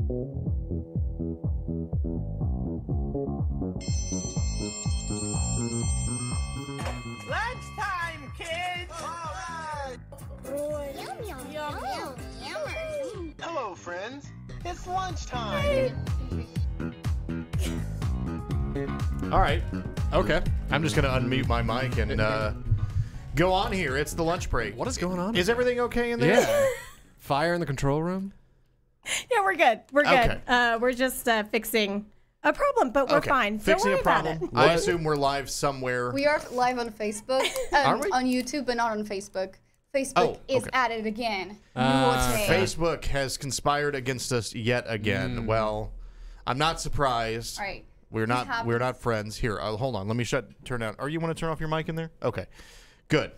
Lunchtime, kids! All right! Hello, friends. It's lunchtime. All right. Okay. I'm just going to unmute my mic and go on here. It's the lunch break. What is going on? Is everything okay in there? Yeah. Fire in the control room? Yeah, we're good. We're good. Okay. We're just fixing a problem, but we're fine. Fixing Don't a worry about problem. it. I assume we're live somewhere. We are live on Facebook, Are we? on YouTube, but not on Facebook. Facebook is at it again. Naughty. Facebook has conspired against us yet again. Well, I'm not surprised. All right. We're not friends. Here, hold on. Let me turn down. Or you want to turn off your mic in there? Okay. Good.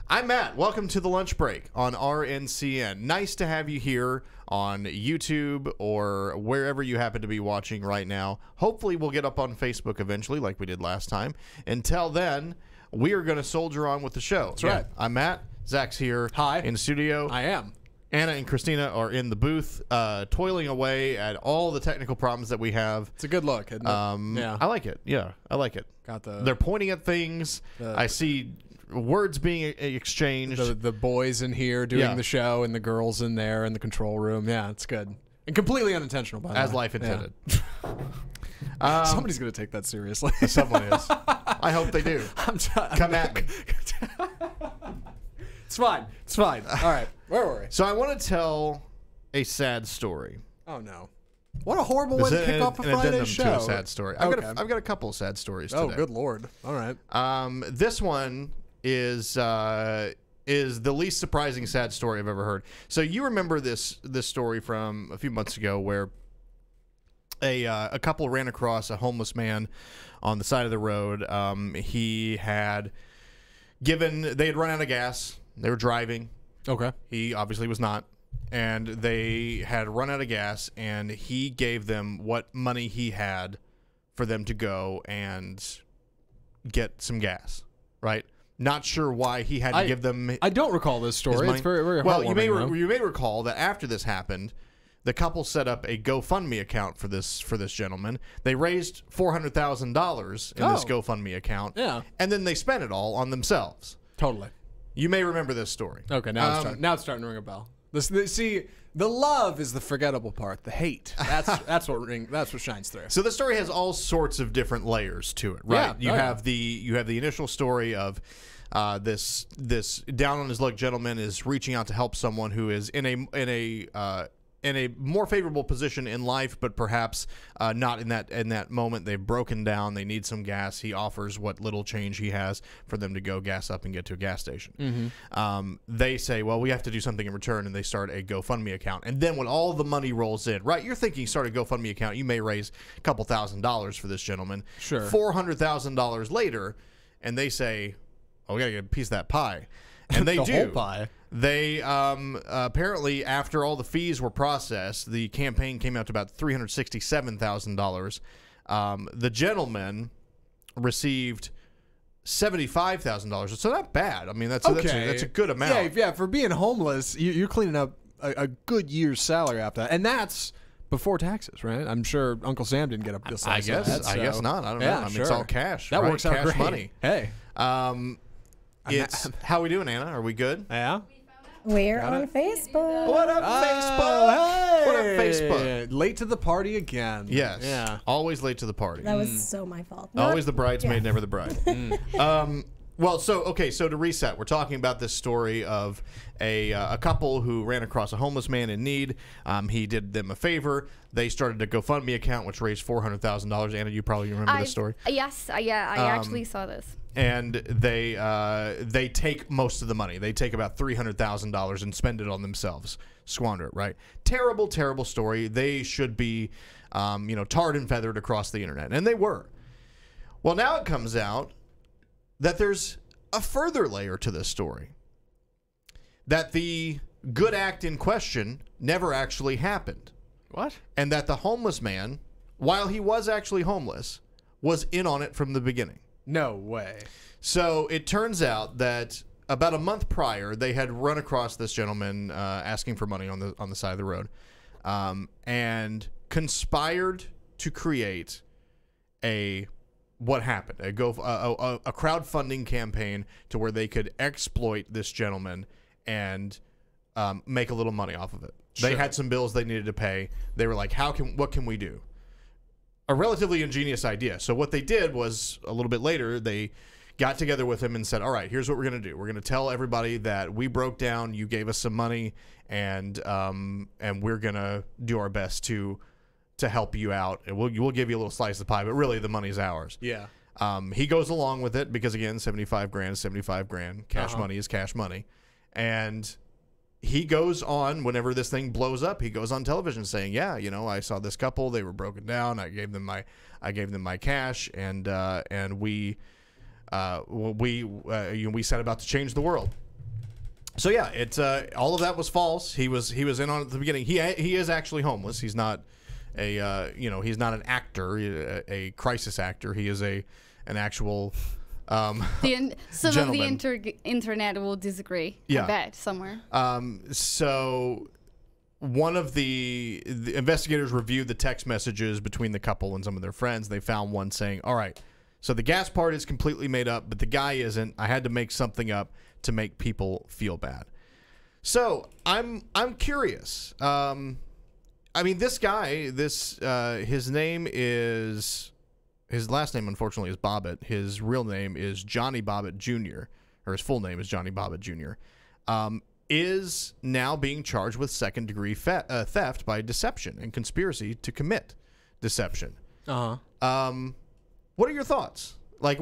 I'm Matt. Welcome to the lunch break on RNCN. Nice to have you here on YouTube or wherever you happen to be watching right now. Hopefully we'll get up on Facebook eventually like we did last time. Until then, we are going to soldier on with the show. That's right. I'm Matt. Zach's here. Hi. In the studio. I am. Anna and Christina are in the booth, toiling away at all the technical problems that we have. It's a good look, isn't it? Yeah. I like it. Yeah, I like it. They're pointing at things. I see words being exchanged. The boys in here doing the show and the girls in there in the control room. Yeah, it's good. And completely unintentional, by the way. As life intended. Yeah. Somebody's going to take that seriously. Someone is. I hope they do. Come at me. It's fine. It's fine. All right. Where were we? So I want to tell a sad story. Oh, no. What a horrible way to kick off a Friday show. To a sad story. I've got a couple of sad stories today. Oh, good Lord. All right. This one is the least surprising sad story I've ever heard. So you remember this story from a few months ago where a couple ran across a homeless man on the side of the road. They had run out of gas. They were driving. Okay. He obviously was not. And they had run out of gas, and he gave them what money he had for them to go and get some gas, right? Not sure why he had to give them. I don't recall this story. It's very, very well. heartwarming, You may recall that after this happened, the couple set up a GoFundMe account for this gentleman. They raised $400,000 in this GoFundMe account. Yeah. And then they spent it all on themselves. Totally. You may remember this story. Okay, now it's starting to ring a bell. See, the love is the forgettable part. The hate, that's what shines through. So the story has all sorts of different layers to it, right? Yeah. You have the initial story of this down on his luck gentleman is reaching out to help someone who is in a more favorable position in life, but perhaps not in that moment. They've broken down. They need some gas. He offers what little change he has for them to go gas up and get to a gas station. Mm-hmm. They say, well, we have to do something in return, and they start a GoFundMe account. And then when all the money rolls in, right, you're thinking you start a GoFundMe account, you may raise a couple $1,000s for this gentleman. Sure. $400,000 later, and they say, oh, we got to get a piece of that pie. And they the do. Whole pie. They apparently, after all the fees were processed, the campaign came out to about $367,000. The gentleman received $75,000. So not bad. I mean, that's a good amount. Yeah. For being homeless, you're cleaning up a good year's salary after that, and that's before taxes, right? I'm sure Uncle Sam didn't get up this. I guess not. I don't know. I mean, it's all cash. That works out cash great. Money. Hey. How we doing, Anna? Are we good? Yeah. We're on Facebook. What up, Facebook? Hey. What up, Facebook? Late to the party again. Yes. Yeah. Always late to the party. That was so my fault. Always the bridesmaid, never the bride. Well, so to reset, we're talking about this story of a couple who ran across a homeless man in need. He did them a favor. They started a GoFundMe account, which raised $400,000. Anna, you probably remember this story. Yes, I actually saw this. And they take most of the money. They take about $300,000 and spend it on themselves, squander it. Right? Terrible, terrible story. They should be, tarred and feathered across the internet, and they were. Well, now it comes out that there's a further layer to this story. That the good act in question never actually happened. What? And that the homeless man, while he was actually homeless, was in on it from the beginning. No way. So it turns out that about a month prior, they had run across this gentleman asking for money on the side of the road. and conspired to create what happened a crowdfunding campaign to where they could exploit this gentleman and make a little money off of it. Sure. They had some bills they needed to pay. They were like, what can we do? A relatively ingenious idea. So what they did was, a little bit later, they got together with him and said, all right, here's what we're going to do. We're going to tell everybody that we broke down, you gave us some money, and we're going to do our best to help you out. And we'll give you a little slice of the pie, but really the money's ours. Yeah. He goes along with it because, again, 75 grand is 75 grand. Cash money is cash money. And he goes on, whenever this thing blows up, he goes on television saying, yeah, I saw this couple, they were broken down. I gave them my cash, and we set about to change the world. So yeah, it's all of that was false. He was in on it at the beginning. He is actually homeless. He's not he's not an actor, a crisis actor. He is an actual some of the internet will disagree. Yeah. I bet somewhere. So one of the investigators reviewed the text messages between the couple and some of their friends. They found one saying, all right, so the gas part is completely made up, but the guy isn't. I had to make something up to make people feel bad. So I'm curious. This guy, his name is, his last name unfortunately is Bobbitt. His real name is Johnny Bobbitt Jr., or his full name is Johnny Bobbitt Jr., is now being charged with second-degree theft by deception and conspiracy to commit deception. What are your thoughts? Like,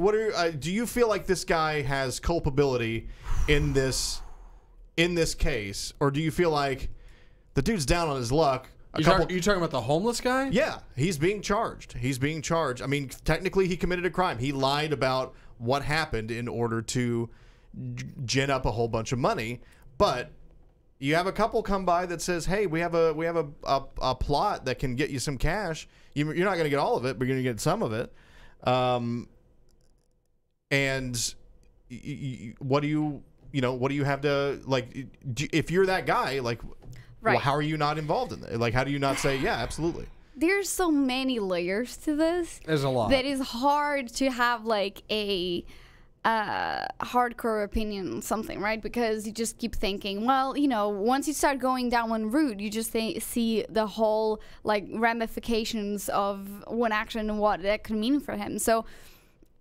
do you feel like this guy has culpability in this case, or do you feel like the dude's down on his luck? You talking about the homeless guy? Yeah, he's being charged. I mean, technically, he committed a crime. He lied about what happened in order to gin up a whole bunch of money. But you have a couple come by that says, "Hey, we have a plot that can get you some cash. You're not going to get all of it, but you're going to get some of it." And what do you have to, like, if you're that guy, like, right. Well, how are you not involved in it? Like, how do you not say, yeah, absolutely? There's so many layers to this. There's a lot. That is hard to have like a hardcore opinion on something, right? Because you just keep thinking, well, once you start going down one route, you just see the whole like ramifications of one action and what that could mean for him. So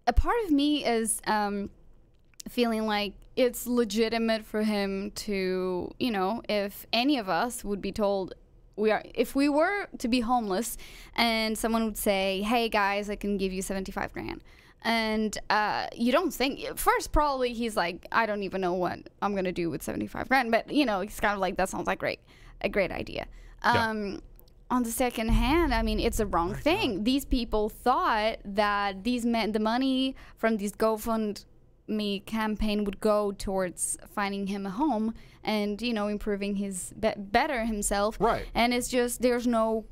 a part of me is feeling like it's legitimate for him to, if any of us would be told if we were to be homeless and someone would say, hey guys, I can give you 75 grand. And you don't think, first probably he's like, I don't even know what I'm going to do with 75 grand. But, it's kind of like, that sounds like a great idea. Yeah. On the second hand, I mean, it's a wrong thing. God. These people thought that the money from this GoFundMe campaign would go towards finding him a home and, improving his better himself. Right. And it's just, there's no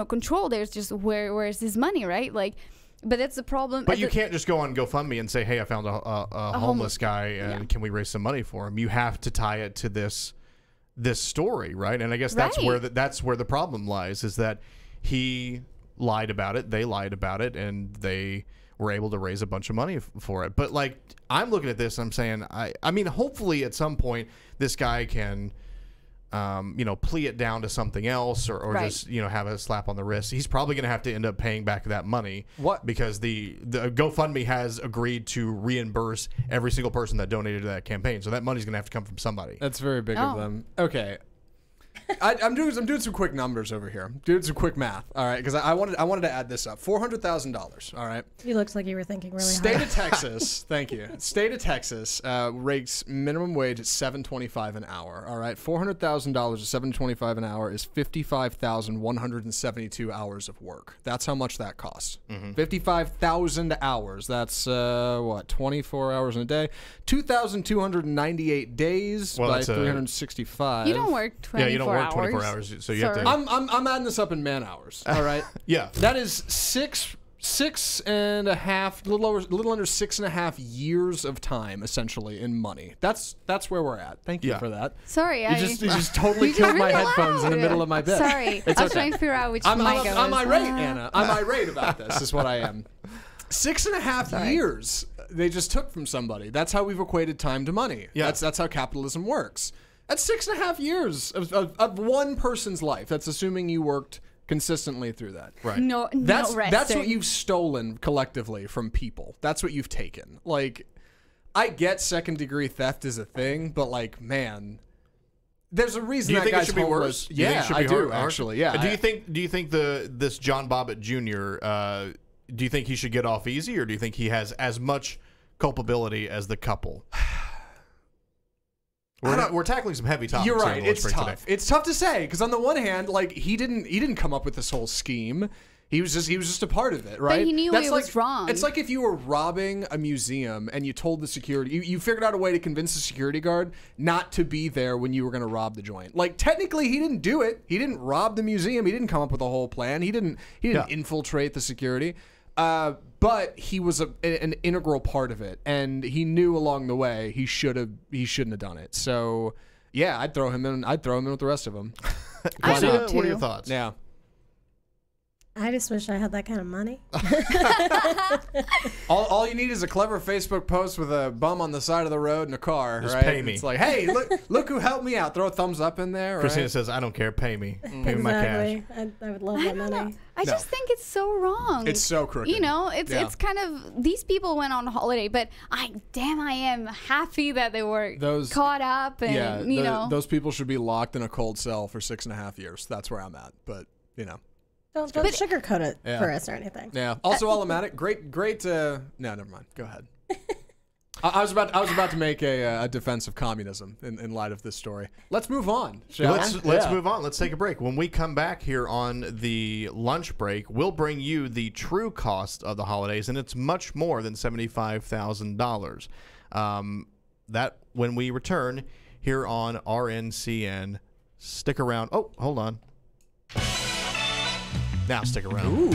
control. There's just, where's his money, right? Like, but that's the problem. But you can't just go on GoFundMe and say, hey, I found a homeless guy and can we raise some money for him? You have to tie it to this story, right? And I guess that's where the problem lies, is that he lied about it, they lied about it, and they were able to raise a bunch of money for it. But like, I'm looking at this and I'm saying, I mean, hopefully at some point this guy can plea it down to something else, or just have a slap on the wrist. He's probably going to have to end up paying back that money. What? Because the GoFundMe has agreed to reimburse every single person that donated to that campaign. So that money's going to have to come from somebody. That's very big of them. Okay. I'm doing some quick numbers over here. Doing some quick math. All right, because I wanted to add this up. $400,000. All right. You looks like you were thinking really hard. State of Texas. Thank you. State of Texas rates minimum wage at $7.25 an hour. All right. $400,000 at $7.25 an hour is 55,172 hours of work. That's how much that costs. 55,000 hours. That's 24 hours in a day. 2,298 days by 365. You don't work 24 hours. Yeah, you don't work 24 hours, so you have to. I'm adding this up in man hours. All right. Yeah. That is six 6.5, little under 6.5 years of time, essentially, in money. That's where we're at. Thank you for that. Sorry, You just totally killed my headphones in the middle of my bed. Sorry, I was trying to figure out which mic I was. I'm irate, Anna. I'm irate about this. Is what I am. 6.5 years they just took from somebody. That's how we've equated time to money. Yeah. That's how capitalism works. That's 6.5 years of one person's life. That's assuming you worked consistently through that. Right. No That's resting. what you've stolen collectively from people. That's what you've taken. Like, I get second-degree theft is a thing, but like, man, there's a reason Do you that think it guy's should be homeless. worse? Do you think Yeah, it should I be do harsher? actually. Yeah. Do you think this John Bobbitt Jr. Do you think he should get off easy, or do you think he has as much culpability as the couple? We're tackling some heavy topics. You're here right. on the Lunch It's Break tough. today. It's tough to say because on the one hand, like he didn't come up with this whole scheme. He was just a part of it, right? he knew That's it like, was wrong. It's like if you were robbing a museum and you told the security, you figured out a way to convince the security guard not to be there when you were going to rob the joint. Like technically, he didn't do it. He didn't rob the museum. He didn't come up with a whole plan. He didn't infiltrate the security. But he was an integral part of it, and he knew along the way he shouldn't have done it. So, yeah, I'd throw him in. I'd throw him in with the rest of them. I Christina, would what are your too. thoughts? Yeah. I just wish I had that kind of money. All you need is a clever Facebook post with a bum on the side of the road in a car. Just right? pay me. It's like, hey, look who helped me out. Throw a thumbs up in there. Christina Right? says, "I don't care. Pay me. Pay me my cash." Exactly. I would love I that don't know. money. I just think it's so wrong. It's so crooked. You know, it's Yeah. it's kind of these people went on holiday, but I am happy that they were caught up and Yeah, you know. those people should be locked in a cold cell for 6.5 years. That's where I'm at. But you know. Don't sugarcoat it Yeah. for us or anything. Yeah. Also, Automatic, great. No, never mind. Go ahead. I was about to make a defense of communism in light of this story. Let's move on. Let's move on. Let's take a break. When we come back here on the lunch break, we'll bring you the true cost of the holidays, and it's much more than $75,000. That when we return here on RNCN. Stick around. Oh, hold on. Now stick around. Ooh.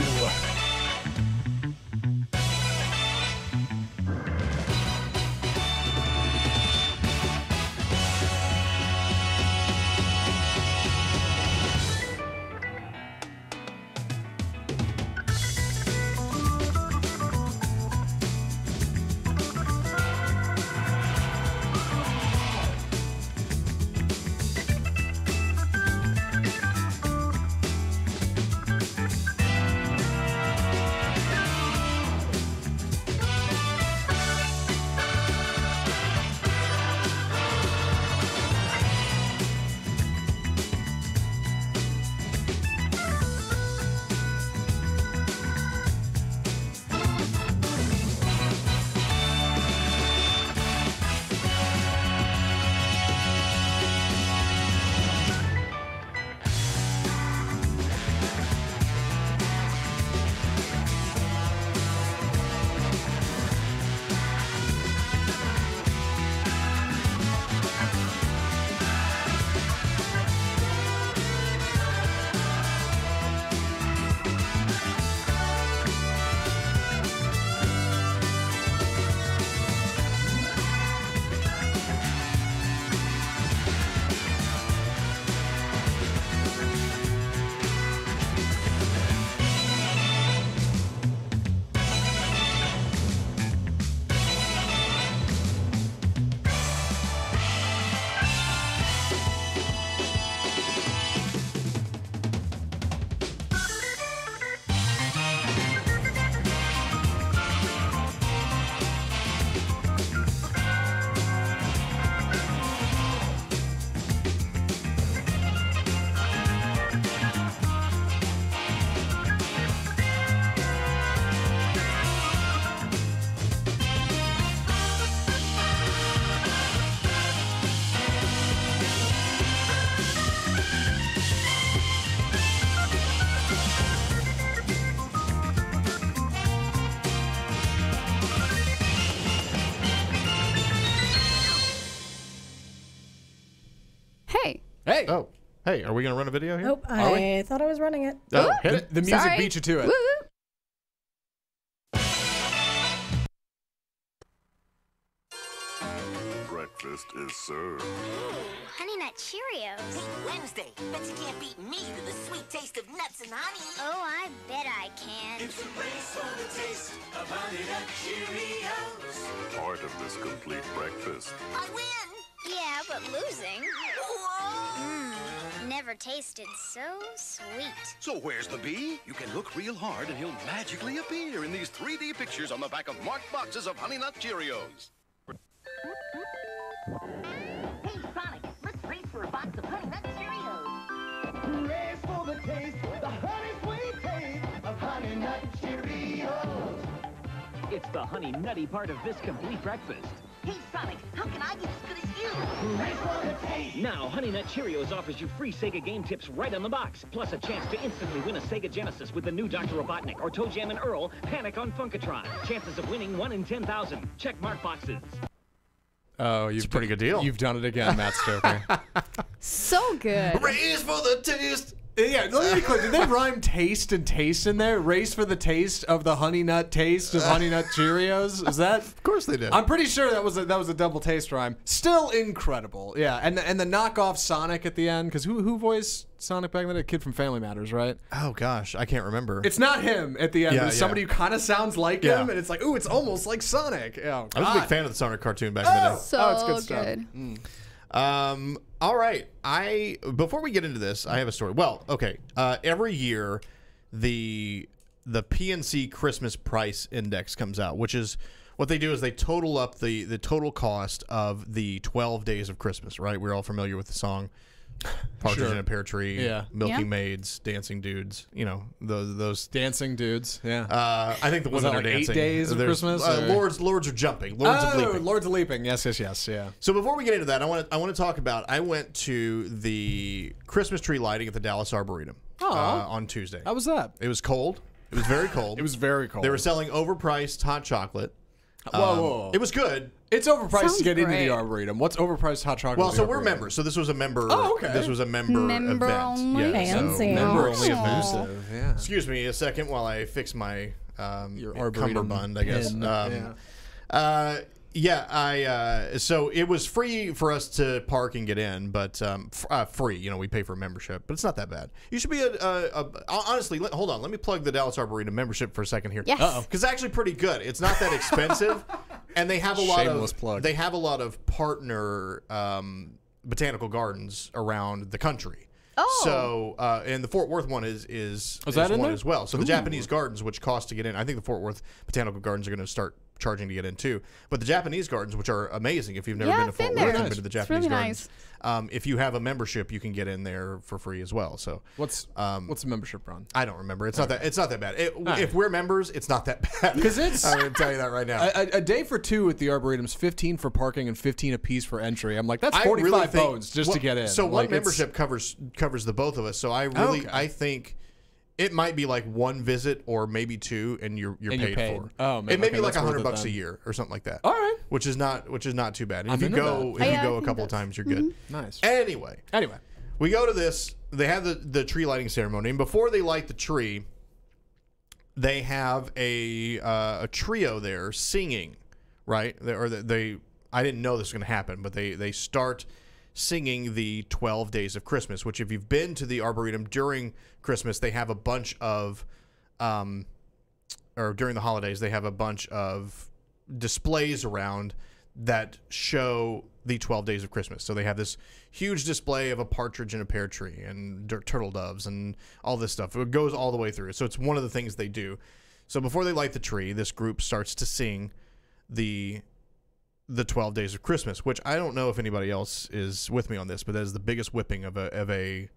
Hey. Oh, hey, are we going to run a video here? Nope, I thought I was running it. Oh, hit it. The music Sorry. beat you to it. Woo, woo. breakfast is served. Honey Nut Cheerios. Hey, Wednesday, bet you can't beat me to the sweet taste of nuts and honey. Oh, I bet I can. It's a race for the taste of Honey Nut Cheerios. Part of this complete breakfast. I win! Yeah, but losing. Whoa! Never tasted so sweet. So where's the bee? You can look real hard and he'll magically appear in these 3D pictures on the back of marked boxes of Honey Nut Cheerios. Hey, Sonic, let's race for a box of Honey Nut Cheerios. Race for the taste, the honey sweet taste of Honey Nut Cheerios. It's the honey nutty part of this complete breakfast. Hey, Sonic, how can I be as good as you? Race for the taste. Now, Honey Nut Cheerios offers you free Sega game tips right on the box, plus a chance to instantly win a Sega Genesis with the new Dr. Robotnik or Toe Jam and Earl Panic on Funkatron. Chances of winning 1 in 10,000. Check mark boxes. Oh, It's a pretty good deal. You've done it again, Matt Stoker. So good. Race for the taste. Yeah, let me be clear. Did they rhyme taste and taste in there? Race for the taste of the Honey Nut taste of Honey Nut Cheerios? Is that? Of course they did. I'm pretty sure that was a double taste rhyme. Still incredible. Yeah, and the knockoff Sonic at the end, because who voiced Sonic back then? A kid from Family Matters, right? Oh gosh, I can't remember. It's not him at the end. Yeah, It's somebody who kind of sounds like Yeah. him, and it's like, ooh, it's almost like Sonic. Oh, I was a big fan of the Sonic cartoon back in the day. So it's good stuff. good. All right. Before we get into this, I have a story. Well, okay. Every year, the PNC Christmas Price Index comes out, which is what they do is they total up the total cost of the 12 days of Christmas. Right? We're all familiar with the song "Partridge in a Pear Tree," Yeah. "Milking Yeah. Maids," "Dancing Dudes." You know those. dancing dudes. Yeah. I think the Was women that are like 8 dancing. days of There's, Christmas, or- Lords are jumping. Lords of leaping. Lords of Leaping. Yes, yeah. So before we get into that, I want to talk about. I went to the Christmas tree lighting at the Dallas Arboretum on Tuesday. How was that? It was cold. It was very cold. It was very cold. They were selling overpriced hot chocolate. Whoa. It was good. It's overpriced Sounds to get into great. the Arboretum. What's overpriced hot chocolate? Well, at the so we're Arboretum? members. So this was a member. Oh, okay. This was a member Member event. only? Yeah, so Fancy. member only Aw. event. Exclusive, yeah. Excuse me a second while I fix my Your Arboretum cummerbund, I guess. pin, So it was free for us to park and get in, but free. You know, we pay for a membership, but it's not that bad. You should be honestly. Hold on, let me plug the Dallas Arboretum membership for a second here. Yes. Because it's actually pretty good. It's not that expensive, and they have a lot Shameless of plug. They have a lot of partner botanical gardens around the country. Oh. So, and the Fort Worth one is that in one there? as well. So the Japanese gardens, which cost to get in, I think the Fort Worth botanical gardens are going to start charging to get in too. But the Japanese gardens, which are amazing, if you've never Yeah, been to I've Fort been Worth, there. you've been to the It's Japanese really gardens. If you have a membership, you can get in there for free as well. So What's the membership run? I don't remember. It's not that bad. right. If we're members, it's not that bad. 'Cause it's- I'm going to tell you that right now. A day for two at the Arboretum's 15 for parking and 15 apiece for entry. I'm like, that's I 45 really think- bones just to get in. So Like, one it's- membership covers the both of us. So I think it might be like one visit or maybe two, and you're paid for. Oh, man. It may Okay, be like that's worth $100 it a then. year or something like that. All right. Which is not too bad. And I'm if you into go that. if Yeah, you I go a think couple of that's- times, you're good. Nice. Anyway, we go to this. They have the tree lighting ceremony, and before they light the tree, they have a trio there singing, right? I didn't know this was going to happen, but they start singing the 12 Days of Christmas, which if you've been to the Arboretum during Christmas, they have a bunch of, or during the holidays, they have a bunch of displays around that show the 12 Days of Christmas. So they have this huge display of a partridge in a pear tree and turtle doves and all this stuff. It goes all the way through. So it's one of the things they do. So before they light the tree, this group starts to sing the 12 Days of Christmas, which I don't know if anybody else is with me on this, but that is the biggest whipping of a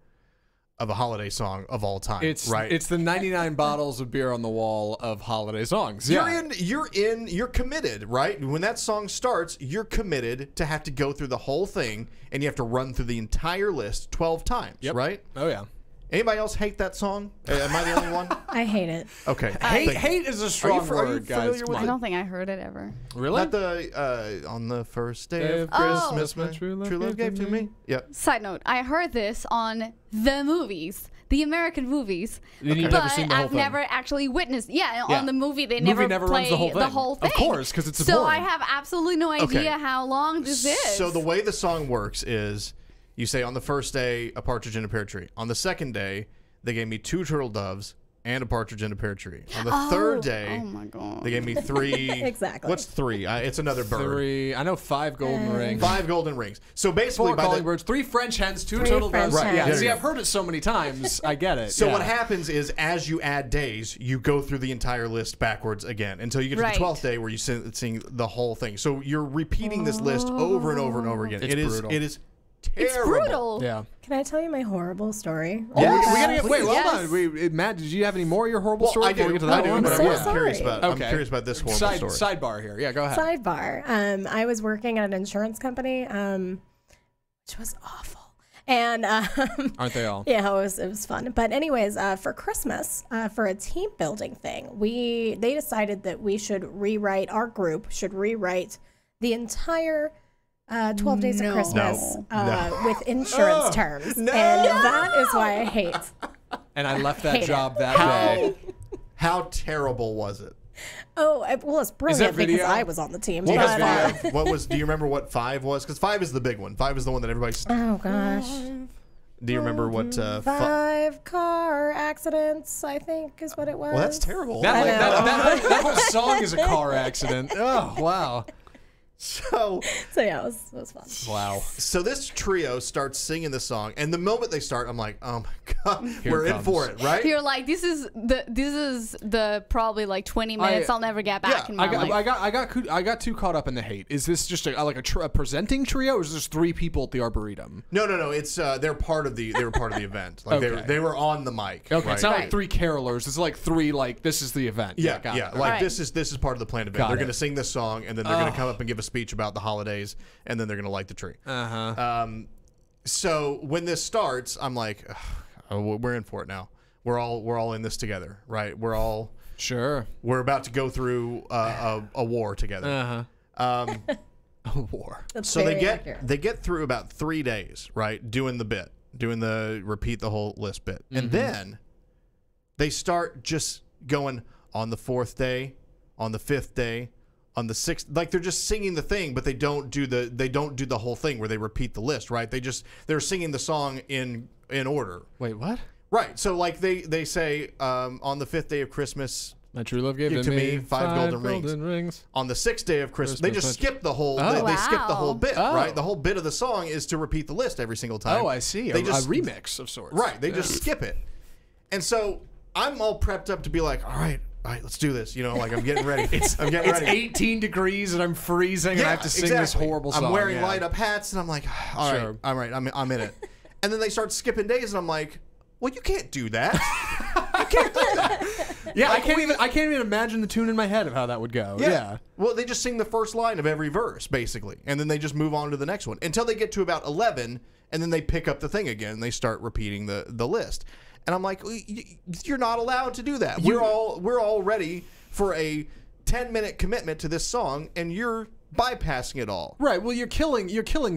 holiday song of all time. It's the 99 bottles of beer on the wall of holiday songs. You're committed, right? When that song starts, you're committed to have to go through the whole thing, and you have to run through the entire list 12 times, right? Oh, yeah. Anybody else hate that song? Am I the only one? I hate it. Okay. Hate is a strong are you word, guys. familiar Come with on. I don't think I heard it ever. Really? Not the on the first day of Oh. Christmas, my true love gave to me. Yep. Side note, I heard this on the movies, the American movies. You've But never seen the whole I've thing. never actually witnessed. Yeah, Yeah. on the movie, they Movie never never play runs the whole thing. thing. Of course, 'cause it's So boring. I have absolutely no idea how long this is. So the way the song works is you say on the first day, a partridge in a pear tree. On the second day, they gave me 2 turtle doves and a partridge in a pear tree. On the third day, oh my God. they gave me 3. Exactly. What's 3? It's another bird. 3. I know 5 golden rings. 5 golden rings. So basically, 4 by calling the, birds, 3 French hens, 2 3 turtle French doves. hens. Yeah, There see, you I've heard it so many times. I get it. So yeah. what happens is, as you add days, you go through the entire list backwards again until you get to Right. the 12th day where you sing the whole thing. So you're repeating this list over and over and over again. It's It is brutal. It is It's terrible. brutal. Yeah. Can I tell you my horrible story? Yes. We gotta get, wait, Yes. hold on. Matt, did you have any more of your horrible Well, story I before do. we get to that I do, one? but I'm I'm so curious sorry. about. I'm curious about this horrible story. Sidebar here. Yeah, go ahead. Sidebar. I was working at an insurance company, which was awful. And Aren't they all? yeah, it was fun. But anyways, for Christmas, for a team building thing, they decided that we should rewrite, our group should rewrite the entire 12 Days of Christmas with insurance terms. And that is why I hate. And I left that Hate job it. that day. How terrible was it? Oh, well, it's brilliant because video? I was on the team. What was but, 5? What was? Do you remember what 5 was? Because 5 is the big one. 5 is the one that everybody's. oh, gosh. Do you remember what? 5 car accidents, I think, is what it was. Well, that's terrible. That whole song is a car accident. Oh, wow. So yeah, it was fun. Wow. So this trio starts singing the song, and the moment they start, I'm like, oh my god, Here we're it in comes. for it, right? You're like, this is the probably like 20 minutes I'll never get back in my life. I got too caught up in the hate. Is this just a presenting trio, or is this 3 people at the Arboretum? No. It's they were part of the event. Like Okay. they were on the mic. Okay, right? it's not like Right. 3 carolers. It's like 3 this is the event. Yeah, got it. Like Right. this is part of the planned event. Got They're it. going to sing this song, and then they're going to come up and give a speech about the holidays, and then they're going to light the tree. So when this starts, I'm like, oh, we're in for it now. We're all in this together, right? We're about to go through a war together. A war. That's So very accurate. they get through about 3 days, right? Doing the repeat the whole list bit. And then they start just going on the 4th day, on the 5th day, on the 6th. Like they're just singing the thing, but they don't do the whole thing where they repeat the list, right? They're singing the song in order. Wait, what? Right. So like they say on the 5th day of Christmas, My true love gave to me 5 golden rings. On the 6th day of Christmas, they just skip the whole. They skip the whole bit, right? The whole bit of the song is to repeat the list every single time. Oh, I see. They a remix of sorts. Right. They just skip it, and so I'm all prepped up to be like, all right, let's do this. You know, like I'm getting ready. I'm getting It's ready. 18 degrees and I'm freezing and I have to sing this exactly. horrible song. I'm wearing yeah. light up hats, and I'm like, all right, Sure. I'm right. I'm in it. And then they start skipping days, and I'm like, well, you can't do that. You can't do that. Yeah, Like, I can't even imagine the tune in my head of how that would go. Yeah. Well, they just sing the first line of every verse, basically, and then they just move on to the next one until they get to about 11, and then they pick up the thing again and they start repeating the list. And I'm like, you're not allowed to do that. We're all ready for a 10-minute commitment to this song, and you're bypassing it all. Right. Well, you're killing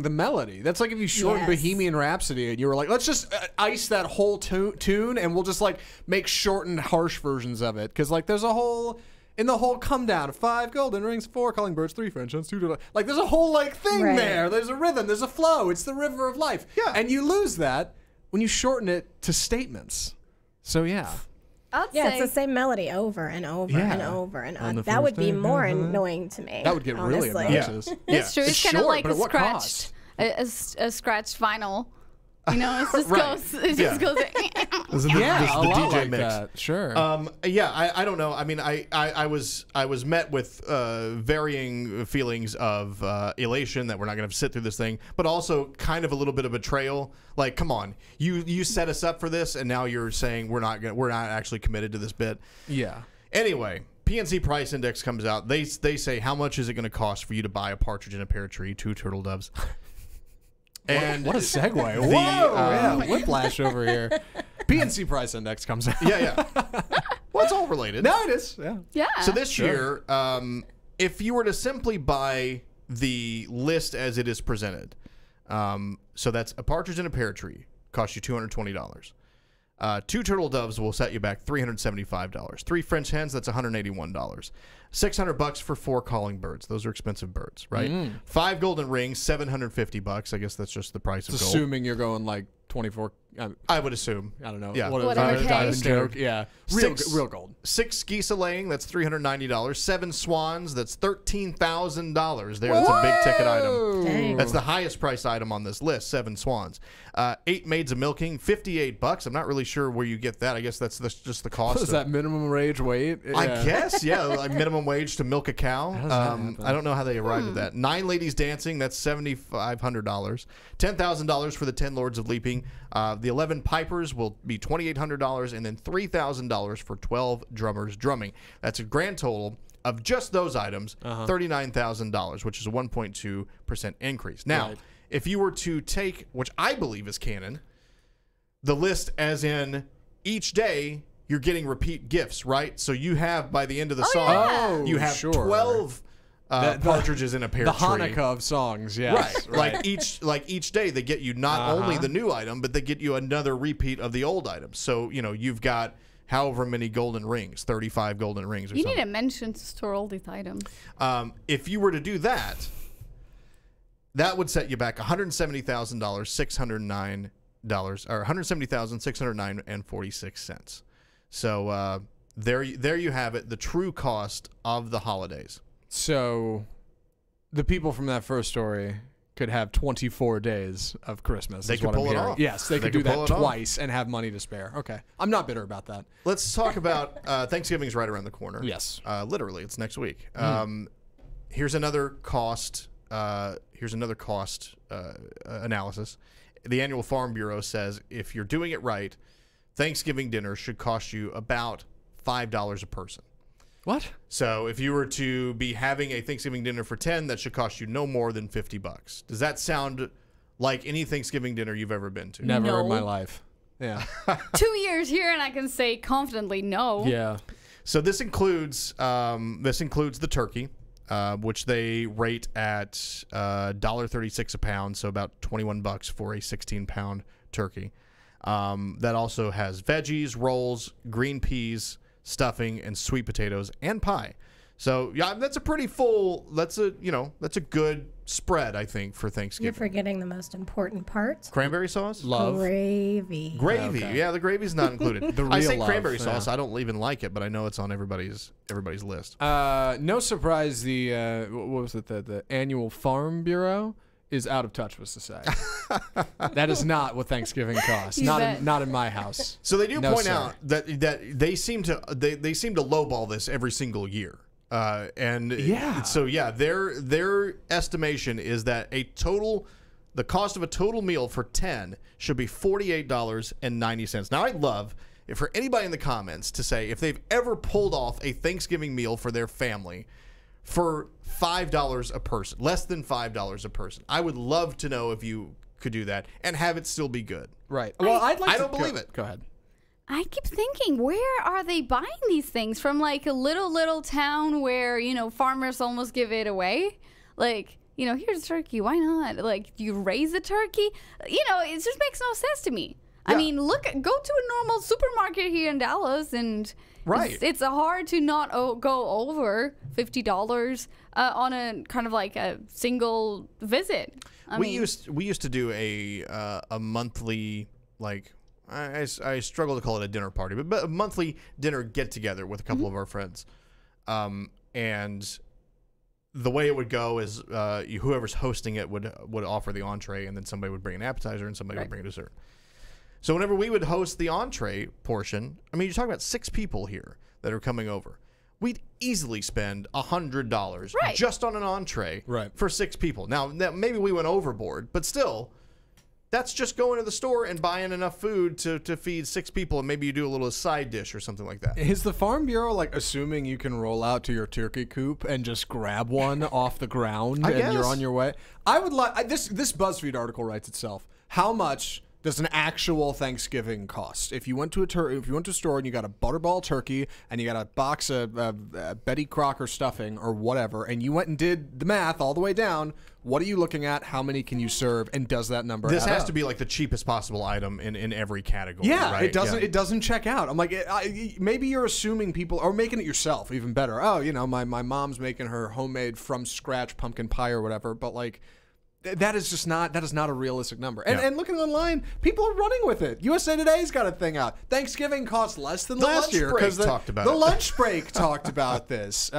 the melody. That's like if you shortened Yes. Bohemian Rhapsody and you were like, let's just ice that whole tune and we'll just like make shortened, harsh versions of it. Because like there's a whole in the whole come down 5 golden rings, 4 calling birds, 3 French hens, 2 like there's a whole like thing Right. there. There's a rhythm. There's a flow. It's the river of life. Yeah. And you lose that when you shorten it to statements. So yeah. I'd Yeah, say it's the same melody over and over and Yeah. over and On the that would first be day, more annoying to me. That would get really honestly. obnoxious. it's true. It's kind of short, like but a at what scratched, cost? a scratched vinyl. You know, it just Right. goes. It Yeah. just goes. This is Yeah, this is a the lot DJ like mix. that. Sure. I don't know. I mean, I was met with varying feelings of elation that we're not going to sit through this thing, but also kind of a little bit of betrayal. Like, come on, you set us up for this, and now you're saying we're not actually committed to this bit. yeah. Anyway, PNC price index comes out. They say, how much is it going to cost for you to buy a partridge in a pear tree, 2 turtle doves? And What a segue. Whoa. Yeah. Whiplash over here. PNC price index comes out. Yeah. Well, it's all related. No, it is. Yeah. Yeah. So this year, if you were to simply buy the list as it is presented, so that's a partridge in a pear tree, cost you $220. 2 turtle doves will set you back $375. 3 French hens, that's $181. $600 for 4 calling birds. Those are expensive birds, right? 5 golden rings, $750. I guess that's just the price of gold. Assuming you're going like 24. I would assume. I don't know. Yeah. Whatever diamond case. joke. Yeah. Real gold. 6 geese a laying, that's $390. 7 swans, that's $13,000. There, that's a big ticket item. Dang. That's the highest priced item on this list. 7 swans. 8 maids of milking, $58. I'm not really sure where you get that. I guess that's just the cost. What is that minimum wage weight? I guess, yeah, like minimum wage to milk a cow. How does that happen? I don't know how they arrived at that. 9 ladies dancing, that's $7,500. $10,000 for the 10 lords of leaping. The 11 pipers will be $2,800, and then $3,000 for 12 drummers drumming. That's a grand total of just those items, $39,000, which is a 1.2% increase. Now, if you were to take, which I believe is canon, the list as in each day you're getting repeat gifts, right? So you have, by the end of the song, you have 12 partridges in a pear the tree. Hanukkah of songs, yes. Right. Like each day they get you not only the new item, but they get you another repeat of the old item. So, you've got however many golden rings, 35 golden rings or You something. need a mention to store all these items. If you were to do that, that would set you back $170,000, $609, or $170,609.46. So there you have it, the true cost of the holidays. So the people from that first story could have 24 days of Christmas. They is could what I'm pull it hearing. off. Yes, they could do pull that it off. twice and have money to spare. Okay. I'm not bitter about that. Let's talk about Thanksgiving's right around the corner. Yes. Literally, it's next week. Here's another cost. Analysis. The Annual Farm Bureau says if you're doing it right, Thanksgiving dinner should cost you about $5 a person. What? So if you were to be having a Thanksgiving dinner for 10, that should cost you no more than $50. Does that sound like any Thanksgiving dinner you've ever been to? Never in my life. Yeah. 2 years here, and I can say confidently no. Yeah. So this includes the turkey, which they rate at $1.36 a pound, so about $21 for a 16-pound turkey. That also has veggies, rolls, green peas, stuffing, and sweet potatoes and pie. So yeah, that's a pretty full. That's a good spread, I think, for Thanksgiving. You're forgetting the most important part. Cranberry sauce, Gravy. gravy. Okay. Yeah, the gravy's not included. The I real say love, cranberry yeah. sauce. I don't even like it, but I know it's on everybody's list. No surprise, the what was it? The Annual Farm Bureau is out of touch with society. That is not what Thanksgiving costs. Not in my house. So they do No, point sir. out that they seem to lowball this every single year. Their estimation is that the cost of a total meal for 10 should be $48.90. Now, I'd love for anybody in the comments to say if they've ever pulled off a Thanksgiving meal for their family for $5 a person, less than $5 a person. I would love to know if you could do that and have it still be good. Right. Well, I don't believe it. Go ahead. I keep thinking, where are they buying these things from? Like a little town where farmers almost give it away. Like here's a turkey. Why not? Like, do you raise a turkey? It just makes no sense to me. Yeah. I mean, go to a normal supermarket here in Dallas, and it's hard to not go over $50 on a kind of like a single visit. We used to do a monthly, like, I struggle to call it a dinner party, but a monthly dinner get together with a couple of our friends, and the way it would go is whoever's hosting it would offer the entree, and then somebody would bring an appetizer and somebody would bring a dessert. So whenever we would host the entree portion, I mean, you're talking about 6 people here that are coming over. We'd easily spend $100 just on an entree for 6 people. Now, maybe we went overboard, but still, that's just going to the store and buying enough food to feed 6 people, and maybe you do a little side dish or something like that. Is the Farm Bureau assuming you can roll out to your turkey coop and just grab one off the ground and you're on your way? I would like this BuzzFeed article writes itself. How much does an actual Thanksgiving cost? If you went to a store and you got a butterball turkey and you got a box of Betty Crocker stuffing or whatever, and you went and did the math all the way down, what are you looking at? How many can you serve? And does that number This add has up? to be like the cheapest possible item in every category. Yeah, right? it doesn't check out. I'm like, maybe you're assuming people are making it yourself. Even better. Oh, my mom's making her homemade from scratch pumpkin pie or whatever. But like, that is not a realistic number. And looking online, people are running with it. USA Today's got a thing out. Thanksgiving costs less than last year because the lunch break talked about this.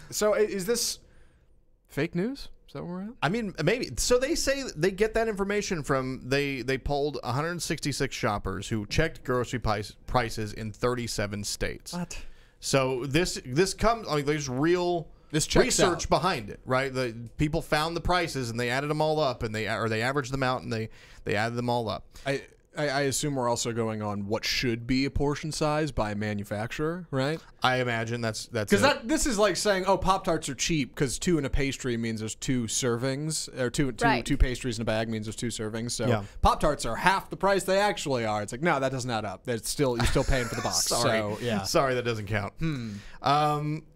So is this fake news? Is that where we're at? I mean, maybe. So they say they get that information from they polled 166 shoppers who checked grocery prices in 37 states. What? So this comes. I mean, there's real. This checks research out. behind it, right? The people found the prices and they added them all up, and they averaged them out and they added them all up. I assume we're also going on what should be a portion size by manufacturer, right? I imagine that's because this is like saying, oh, Pop-Tarts are cheap because 2 in a pastry means there's 2 servings, or two pastries in a bag means there's 2 servings. So Pop-Tarts are half the price they actually are. It's like, no, that doesn't add up. You're still paying for the box. Sorry, so, yeah. Sorry, that doesn't count.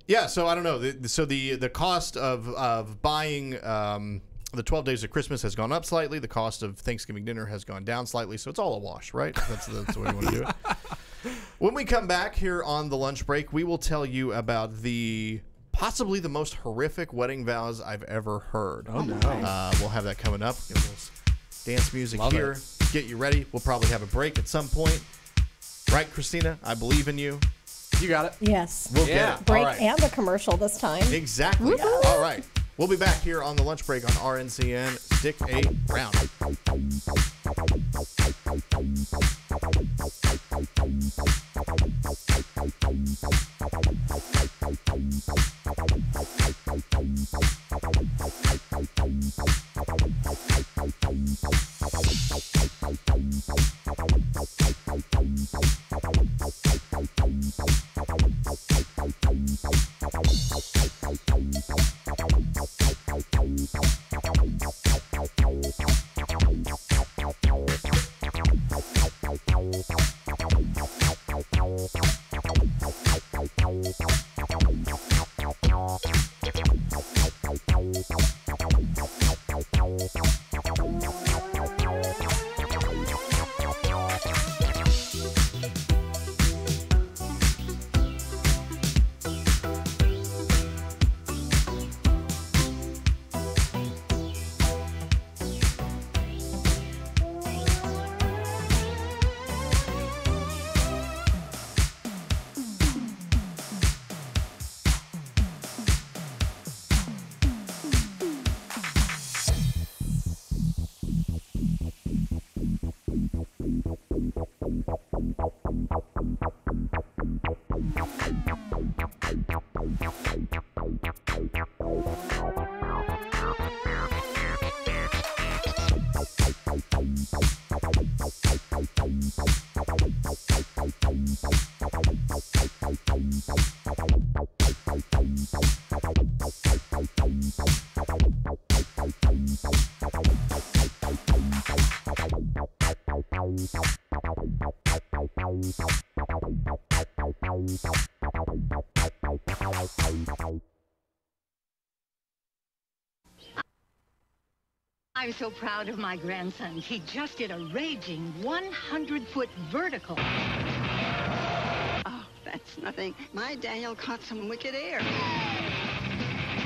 Yeah, so I don't know. So the cost of buying the 12 Days of Christmas has gone up slightly. The cost of Thanksgiving dinner has gone down slightly. So it's all a wash, right? That's the way you want to do it. When we come back here on the lunch break, we will tell you about possibly the most horrific wedding vows I've ever heard. Oh, no. We'll have that coming up. Get a little dance music Love here. it. Get you ready. We'll probably have a break at some point. Right, Christina? I believe in you. You got it. Yes. We'll get it. Break All right. and a commercial this time. Exactly. Woo-hoo. All right. We'll be back here on the lunch break on RNCN. Stick around. I'm so proud of my grandson. He just did a raging 100-foot vertical. Oh, that's nothing. My Daniel caught some wicked air.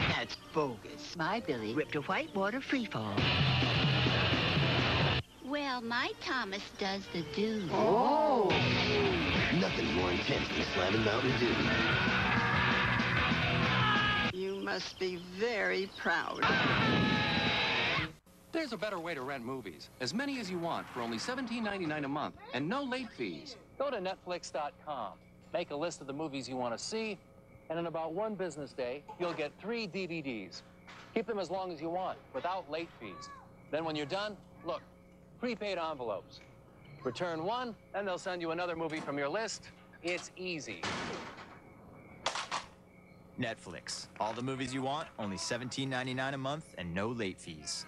That's bogus. My Billy ripped a whitewater freefall. Well, my Thomas does the do. Oh! Nothing's more intense than slamming Mountain Dew. You must be very proud. There's a better way to rent movies. As many as you want for only $17.99 a month and no late fees. Go to Netflix.com. Make a list of the movies you want to see, and in about 1 business day, you'll get 3 DVDs. Keep them as long as you want, without late fees. Then when you're done, look, prepaid envelopes. Return one, and they'll send you another movie from your list. It's easy. Netflix. All the movies you want, only $17.99 a month and no late fees.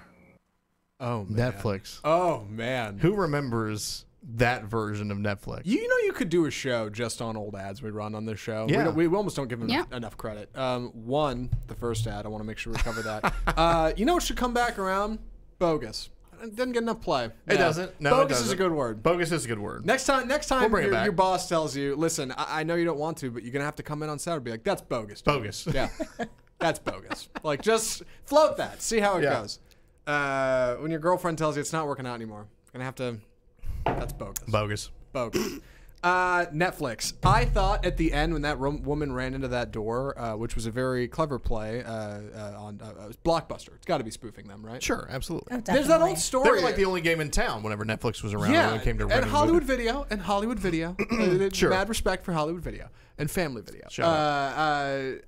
Oh, man. Netflix. Oh, man. Who remembers that version of Netflix? You know you could do a show just on old ads we run on this show. Yeah. We almost don't give them enough credit. One, the first ad, I want to make sure we cover that. You know what should come back around? Bogus. It doesn't get enough play. It doesn't. No, Bogus it doesn't. is a good word. Bogus is a good word. Next time We'll bring it back. your boss tells you, listen, I know you don't want to, but you're going to have to come in on Saturday. Be like, that's bogus. dude." Bogus. Yeah. That's bogus. Like, just float that. See how it goes. When your girlfriend tells you it's not working out anymore, you're going to have to, that's bogus. Bogus. Bogus. Netflix. I thought at the end when that woman ran into that door, which was a very clever play on Blockbuster. It's got to be spoofing them, right? Sure, absolutely. Oh, There's that old story. They were like the only game in town whenever Netflix was around. Yeah, When it came to and renting Hollywood movies. Video, and Hollywood Video. Sure. Mad respect for Hollywood Video and Family Video. Shout out.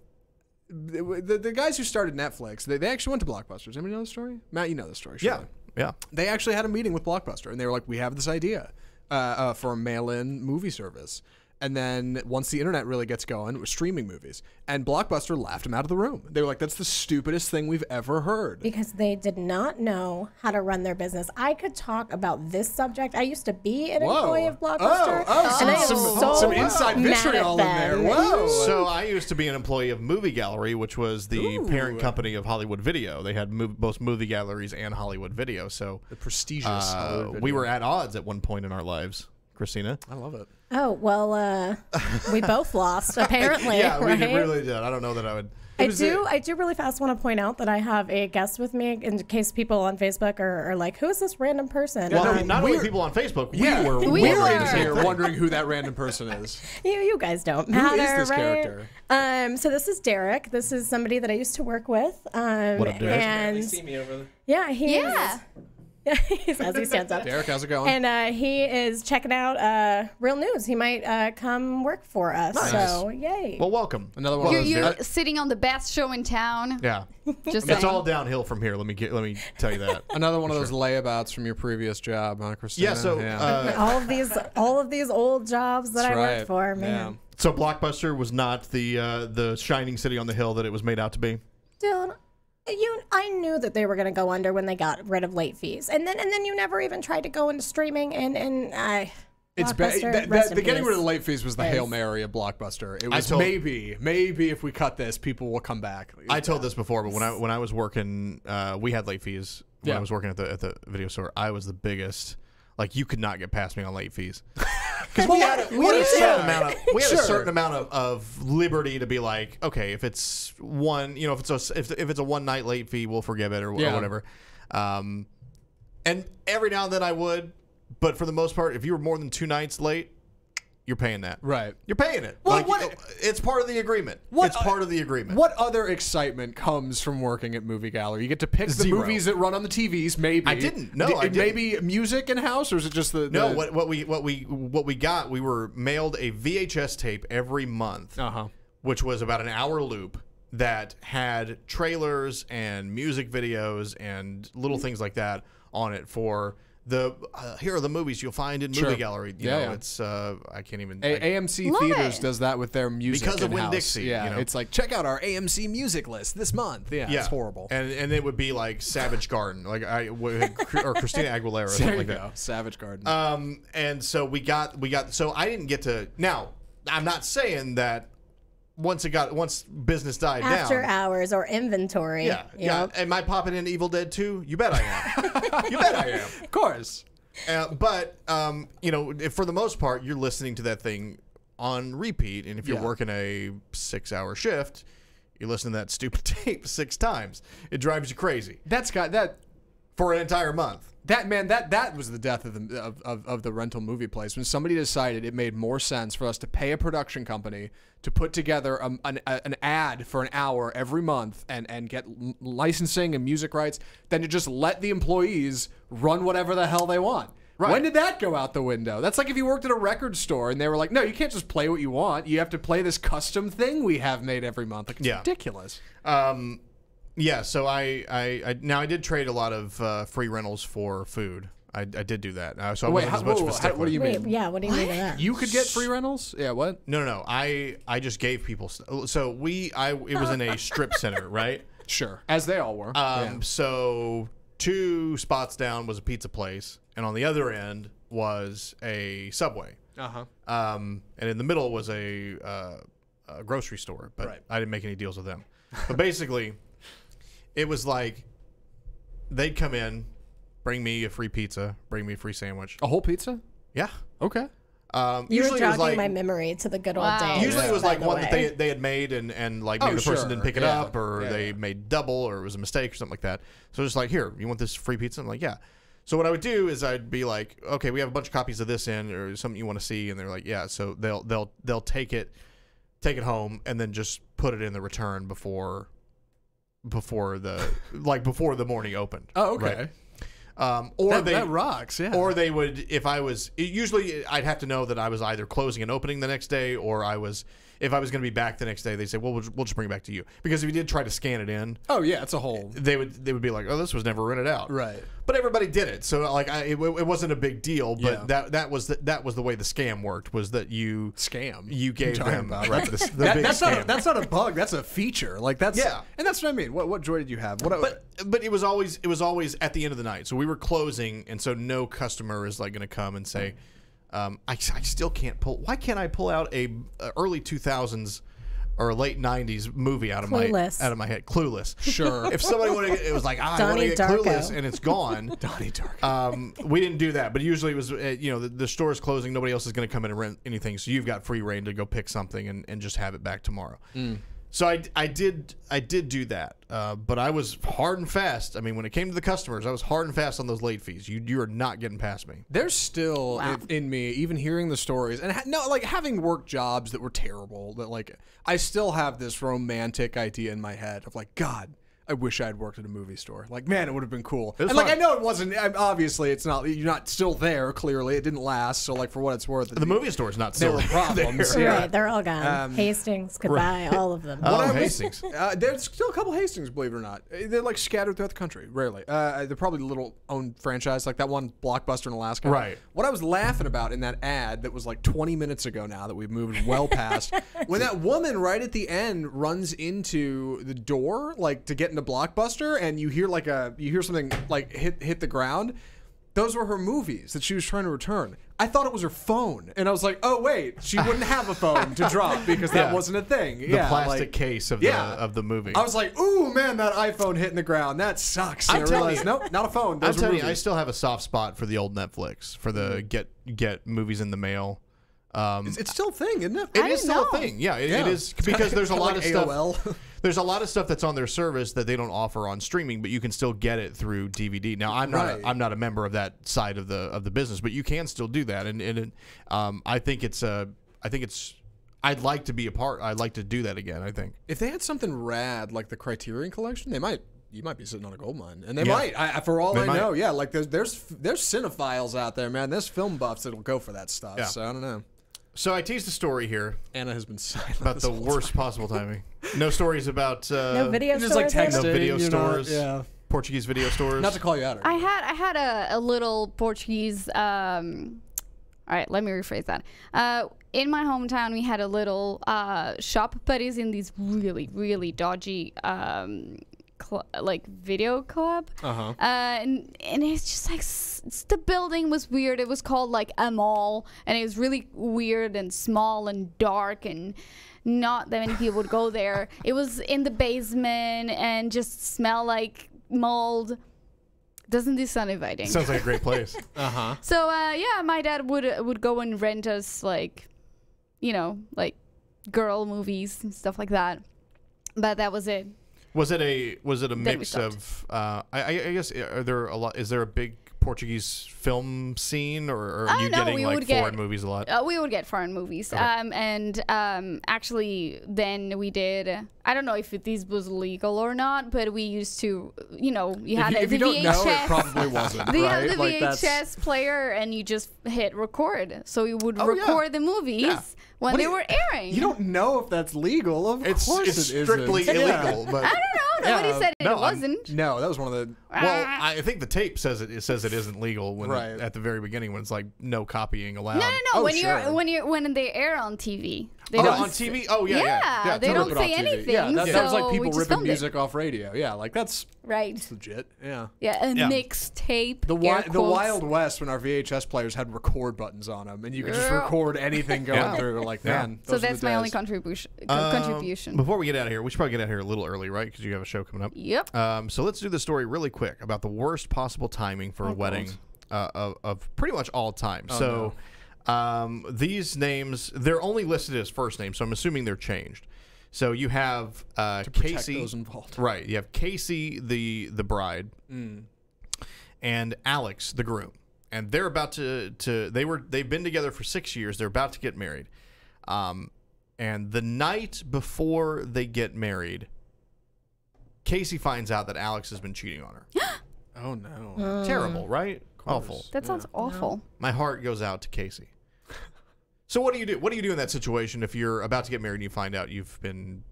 The guys who started Netflix, they actually went to Blockbuster. Does anybody know the story? Matt, you know the story. Yeah, surely. yeah. They actually had a meeting with Blockbuster, and they were like, we have this idea for a mail-in movie service. And then once the internet really gets going, it was streaming movies. And Blockbuster laughed him out of the room. They were like, that's the stupidest thing we've ever heard. Because they did not know how to run their business. I could talk about this subject. I used to be an employee of Blockbuster. And I am so some inside mad vitriol at in there. them. Whoa. So I used to be an employee of Movie Gallery, which was the parent company of Hollywood Video. They had both movie galleries and Hollywood Video. So the prestigious Hollywood Video. we were at odds at one point in our lives. Christina? I love it. Oh, well, we both lost, apparently. Yeah, right? we really did. I don't know that I would. I do really fast want to point out that I have a guest with me in case people on Facebook are like, who is this random person? Well, not only people on Facebook, We're in here wondering who that random person is. You guys don't matter, Who is this right? character? So this is Derek. This is somebody that I used to work with. What up, Derek? And see me over there. yeah, Yeah. he's as he stands up. Derek, how's it going? And he is checking out Real News. He might come work for us. Nice. So yay! Well, welcome. Another one of those. You're sitting on the best show in town. Yeah, Just it's saying. all downhill from here. Let me tell you that. Another one of those layabouts from your previous job, huh, Christina? Yeah. So all of these old jobs that That's I right. worked for, man. Yeah. so Blockbuster was not the shining city on the hill that it was made out to be. Dude, I knew that they were going to go under when they got rid of late fees, and then you never even tried to go into streaming, and I. It's bad. Rest in The getting peace. rid of the late fees was the Yes. Hail Mary of Blockbuster. It was told- maybe if we cut this, people will come back. I told this before, but when I was working, we had late fees. When Yeah. I was working at the video store, I was the biggest. Like, you could not get past me on late fees. Because we had a certain amount of liberty to be like, okay, if it's one, if it's a one night late fee, we'll forgive it or whatever. And every now and then I would, but for the most part, if you were more than 2 nights late, you're paying that. Right. You're paying it. Well, it's part of the agreement. It's part of the agreement. What other excitement comes from working at Movie Gallery? You get to pick the Zero. movies that run on the TVs. Maybe I didn't. No, I didn't. Maybe music in house, or is it just the No, what we got, we were mailed a VHS tape every month, which was about an hour loop that had trailers and music videos and little things like that on it for the here are the movies you'll find in Movie Gallery. You know, it's I can't even. AMC Theaters does that with their music because of in-house. Winn-Dixie. Yeah, it's like check out our AMC music list this month. Yeah, it's horrible. And it would be like Savage Garden, like or Christina Aguilera or something like that. Savage Garden. And so we got. So I didn't get to. Now I'm not saying that once business died down. After hours or inventory. Yeah. Am I popping into Evil Dead 2? You bet I am. You bet I am. Of course. But for the most part, you're listening to that thing on repeat, and if you're working a 6-hour shift, you listen to that stupid tape 6 times. It drives you crazy. That's got that for an entire month. That was the death of the rental movie place, when somebody decided it made more sense for us to pay a production company to put together an ad for an hour every month and get licensing and music rights than to just let the employees run whatever the hell they want. Right. When did that go out the window? That's like if you worked at a record store and they were like, no, you can't just play what you want. You have to play this custom thing we have made every month. Like, it's ridiculous. Yeah, so I did trade a lot of free rentals for food. I did do that. So I wasn't as much of a stickler. What do you mean? Yeah, what do you mean by that? You could get free rentals? Yeah, what? No. I just gave people. So it was in a strip center, right? Sure, as they all were. So 2 spots down was a pizza place, and on the other end was a Subway. And in the middle was a grocery store, but I didn't make any deals with them. But basically, it was like they'd come in, bring me a free pizza, bring me a free sandwich. A whole pizza? Yeah. Okay. You were jogging my memory to the good old days. Usually it was like one that they had made and like maybe the person didn't pick it up, or they made double, or it was a mistake or something like that. So just like, here, you want this free pizza? I'm like, yeah. So what I would do is I'd be like, okay, we have a bunch of copies of this in, or something you want to see, and they're like, yeah. So they'll take it home and then just put it in the return before the morning opened. Oh, okay. Right? Or that rocks, yeah. Or they would, usually I'd have to know that I was either closing and opening the next day, or if I was going to be back the next day, they'd say, well, we'll just bring it back to you. Because if you did try to scan it in, oh yeah, it's a whole. They would be like, oh, this was never rented out, right? But everybody did it, so like it wasn't a big deal. But that was the way the scam worked, was that you gave them the big scam. That's not a bug. That's a feature. Like that's and that's what I mean. What joy did you have? But it was always at the end of the night, so we were closing, and so no customer is like going to come and say, I still can't pull. Why can't I pull out a early 2000s or late 90s movie out of my head? Clueless. Sure. If somebody wanted, it was like, I want to get Clueless, and it's gone. Donnie Darko. We didn't do that, but usually it was the store is closing. Nobody else is going to come in and rent anything, so you've got free reign to go pick something and just have it back tomorrow. So I did do that, but I was hard and fast. I mean, when it came to the customers, I was hard and fast on those late fees. You are not getting past me. There's still in me, even hearing the stories, and like having worked jobs that were terrible, that like I still have this romantic idea in my head of like, God, I wish I had worked at a movie store. Like, man, it would have been cool. And like, I know it wasn't. Obviously, it's not. You're not still there. Clearly, it didn't last. So, like, for what it's worth, the movie store is not still. There were problems. Right, they're all gone. Hastings, goodbye, all of them. Hastings. There's still a couple Hastings, believe it or not. They're like scattered throughout the country. Rarely. They're probably little owned franchise, like that one Blockbuster in Alaska. Right. What I was laughing about in that ad that was like 20 minutes ago now that we've moved well past, when that woman right at the end runs into the door, like to get into Blockbuster, and you hear something like hit the ground. Those were her movies that she was trying to return. I thought it was her phone, and I was like, "Oh wait, she wouldn't have a phone to drop because that wasn't a thing." The plastic case of the movie. I was like, "Ooh man, that iPhone hitting the ground, that sucks." And I realized, nope, not a phone. I'm telling you, I still have a soft spot for the old Netflix, for the get movies in the mail. It's still a thing, isn't it? It is still a thing. Yeah, it is, because there's a lot of stuff. There's a lot of stuff that's on their service that they don't offer on streaming, but you can still get it through DVD. Now, I'm not a member of that side of the business, but you can still do that, and I think it's I'd like to be a part. I'd like to do that again. I think if they had something rad like the Criterion Collection, you might be sitting on a gold mine, and they might. For all I know, like there's cinephiles out there, man. There's film buffs that'll go for that stuff. Yeah. So I don't know. So I teased a story here. Anna has been silent about the worst possible timing. No stories about no video stores. Like texting, no video stores. Portuguese video stores. Not to call you out. I had a little Portuguese. All right, let me rephrase that. In my hometown, we had a little shop, but it's in these really, really dodgy like video club. And it's just like the building was weird. It was called like a mall, and it was really weird and small and dark, and not that many people would go there. It was in the basement and just smelled like mold. Doesn't this sound inviting? Sounds like a great place. So my dad would go and rent us like girl movies and stuff like that, but that was it. Was it a mix of? I guess is there a big Portuguese film scene, or are you getting like foreign movies a lot? We would get foreign movies, okay. And actually, then we did. I don't know if this was legal or not, but we used to, you had if the you don't VHS. Know, it probably wasn't. You right? had the VHS player, and you just hit record, so you would record the movies when they were airing. You don't know if that's legal. Of course, it's strictly illegal. But I don't know. Nobody said it wasn't. No, that was one of the. Well, I think the tape says it says it isn't legal when at the very beginning, when it's like no copying allowed. No. When they air on TV. They Oh, don't on TV? Oh, yeah. they to don't rip it off say TV. anything. Yeah, that was so like we people just ripping filmed it. music off radio. Yeah, like that's Right. legit. Yeah. Yeah, a Yeah. mixtape. The air the quotes. Wild West when our VHS players had record buttons on them, and you could just Yeah. record anything going Yeah. through. Like, Yeah. man, So those are that's the my only days. contribution. Before we get out of here, we should probably get out of here a little early, right? Because you have a show coming up. Yep. So let's do the story really quick about the worst possible timing for a wedding of pretty much all time. These names, they're only listed as first names, so I'm assuming they're changed. So you have protect Casey, those involved. right? You have Casey, the bride, and Alex, the groom, and they're about to they've been together for 6 years. They're about to get married, and the night before they get married, Casey finds out that Alex has been cheating on her. Oh no! Terrible, right? Awful. That sounds awful. My heart goes out to Casey. So what do you do? What do you do in that situation if you're about to get married and you find out you've been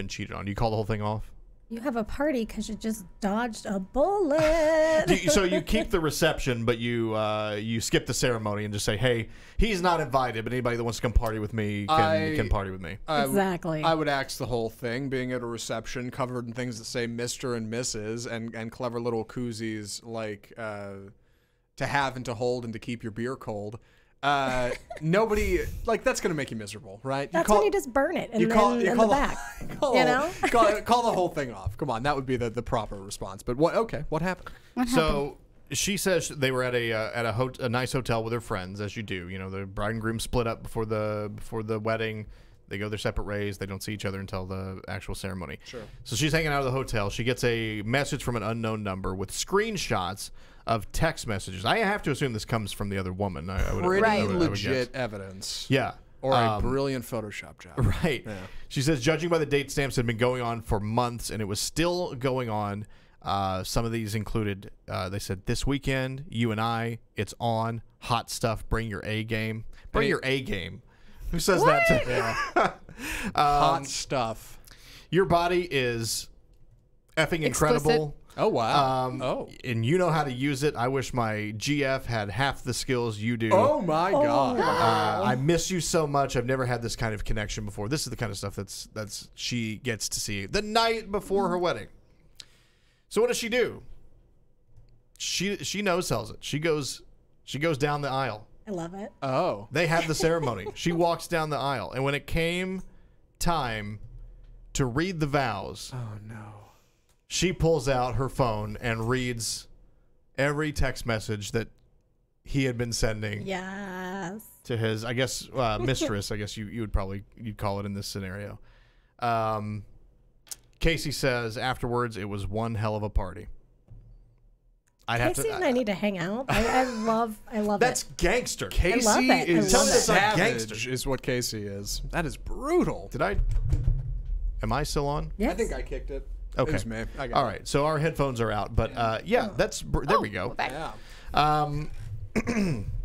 cheated on? Do you call the whole thing off? You have a party because you just dodged a bullet. So you keep the reception, but you skip the ceremony and just say, "Hey, he's not invited, but anybody that wants to come party with me can party with me." Exactly. I would axe the whole thing, being at a reception covered in things that say Mr. and Mrs. and clever little koozies like to have and to hold and to keep your beer cold. Nobody like that's gonna make you miserable, right? That's when you just burn it in the back. Call the whole thing off. Come on, that would be the proper response. But what? Okay, what happened? So she says they were at a nice hotel with her friends, as you do. You know, the bride and groom split up before the wedding. They go their separate ways. They don't see each other until the actual ceremony. Sure. So she's hanging out of the hotel. She gets a message from an unknown number with screenshots of text messages. I have to assume this comes from the other woman. I would legit guess. evidence. Yeah. Or a brilliant Photoshop job. Right. Yeah. She says, judging by the date stamps, had been going on for months, and it was still going on. Some of these included, they said, this weekend, you and I, it's on, hot stuff, bring your A game. Bring your A game. Who says that to hot stuff. Your body is effing incredible. Oh, wow. And you know how to use it. I wish my GF had half the skills you do. Oh, my God. I miss you so much. I've never had this kind of connection before. This is the kind of stuff that's she gets to see the night before her wedding. So what does she do? She no-sells it. She goes down the aisle. I love it. Oh. They have the ceremony. She walks down the aisle. And when it came time to read the vows, oh no, she pulls out her phone and reads every text message that he had been sending to his, I guess, mistress, I guess you'd call it in this scenario. Casey says afterwards it was one hell of a party. Casey and I need to hang out. I love That's it. gangster. Casey I love it. is I love it. savage is what Casey is. That is brutal. Am I still on? Yes. I think I kicked it. Okay. It was me. I got All right. So our headphones are out, but there we go. Yeah.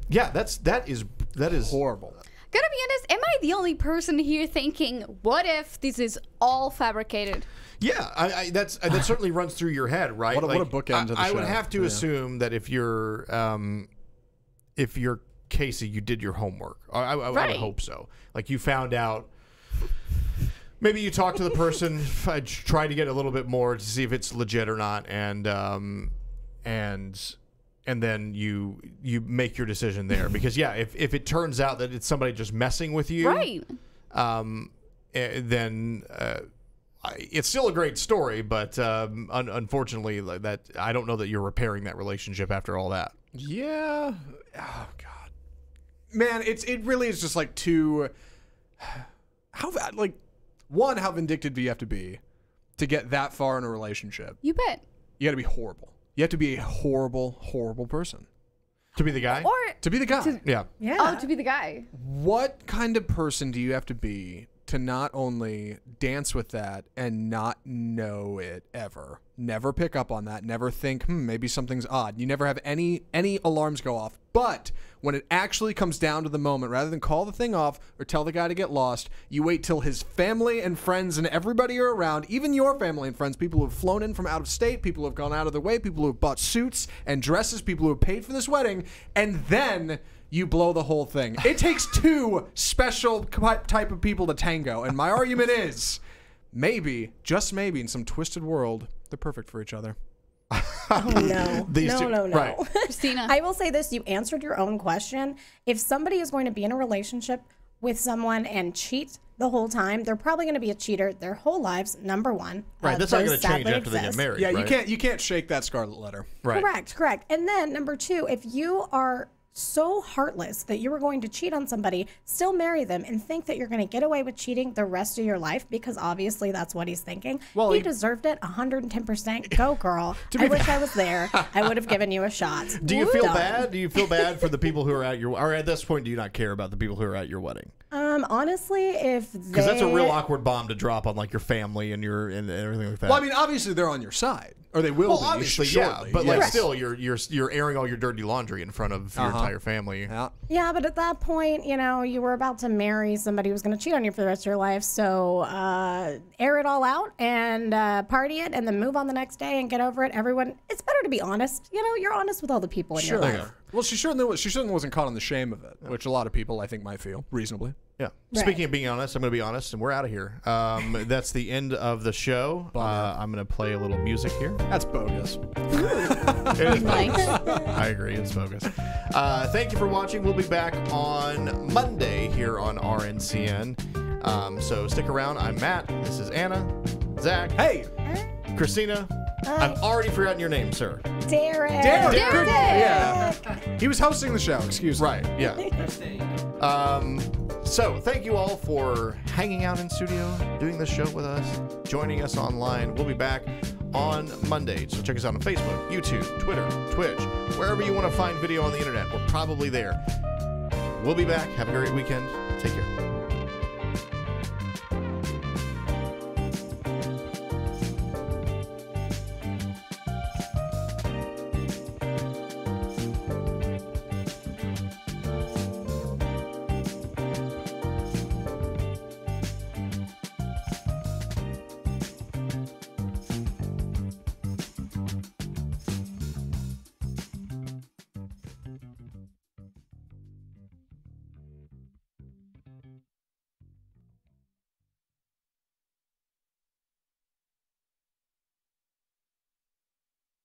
Yeah, that is horrible. Gotta be honest, am I the only person here thinking, what if this is all fabricated? Yeah, that certainly runs through your head, right? What a bookend to the I would show. have to assume that if you're Casey, you did your homework. I would hope so. Like you found out. Maybe you talked to the person, tried to get a little bit more to see if it's legit or not, and then you make your decision there. Because if it turns out that it's somebody just messing with you, right? Then it's still a great story, but unfortunately, that I don't know that you're repairing that relationship after all that. Yeah. Oh God, man, it really is just like how vindictive do you have to be to get that far in a relationship? You bet. You got to be horrible. You have to be a horrible, horrible person. To be the guy? Or to be the guy. Yeah. Oh, to be the guy. What kind of person do you have to be to not only dance with that and not know it ever? Never pick up on that. Never think, maybe something's odd. You never have any alarms go off. But when it actually comes down to the moment, rather than call the thing off or tell the guy to get lost, you wait till his family and friends and everybody are around, even your family and friends, people who have flown in from out of state, people who have gone out of their way, people who have bought suits and dresses, people who have paid for this wedding, and then you blow the whole thing. It takes two special type of people to tango, and my argument is, maybe, just maybe, in some twisted world, they're perfect for each other. Oh, no. No. Right. Christina. I will say this. You answered your own question. If somebody is going to be in a relationship with someone and cheat the whole time, they're probably going to be a cheater their whole lives, number one. Right, that's not going to change sadly after they get married. Yeah, right? you can't shake that scarlet letter. Right. Correct. And then number two, if you are so heartless that you were going to cheat on somebody, still marry them and think that you're going to get away with cheating the rest of your life, because obviously that's what he's thinking. Well, he deserved it 110%. Go, girl. I wish I was there. I would have given you a shot. Do you feel bad? Do you feel bad for the people who are at your, or at this point, do you not care about the people who are at your wedding? Honestly, if they... Because that's a real awkward bomb to drop on like your family and your and everything like that. Well, I mean, obviously they're on your side, or they will be. Obviously, shortly. yeah. But like, still, you're airing all your dirty laundry in front of your entire family. Yeah, but at that point, you know, you were about to marry somebody who was going to cheat on you for the rest of your life. So air it all out and party it, and then move on the next day and get over it. Everyone, it's better to be honest. You know, you're honest with all the people in your life. Well, she certainly wasn't caught on the shame of it, which a lot of people I think might feel reasonably. Yeah. Right. Speaking of being honest, I'm going to be honest, and we're out of here. That's the end of the show. I'm going to play a little music here. That's bogus. It is bogus. I agree. It's bogus. Thank you for watching. We'll be back on Monday here on RNCN. So stick around. I'm Matt. This is Anna. Zach. Hey. Christina. I've already forgotten your name, sir. Derek. Yeah. He was hosting the show. Excuse me. Right. Yeah. So thank you all for hanging out in studio, doing this show with us, joining us online. We'll be back on Monday. So check us out on Facebook, YouTube, Twitter, Twitch, wherever you want to find video on the internet. We're probably there. We'll be back. Have a great weekend. Take care.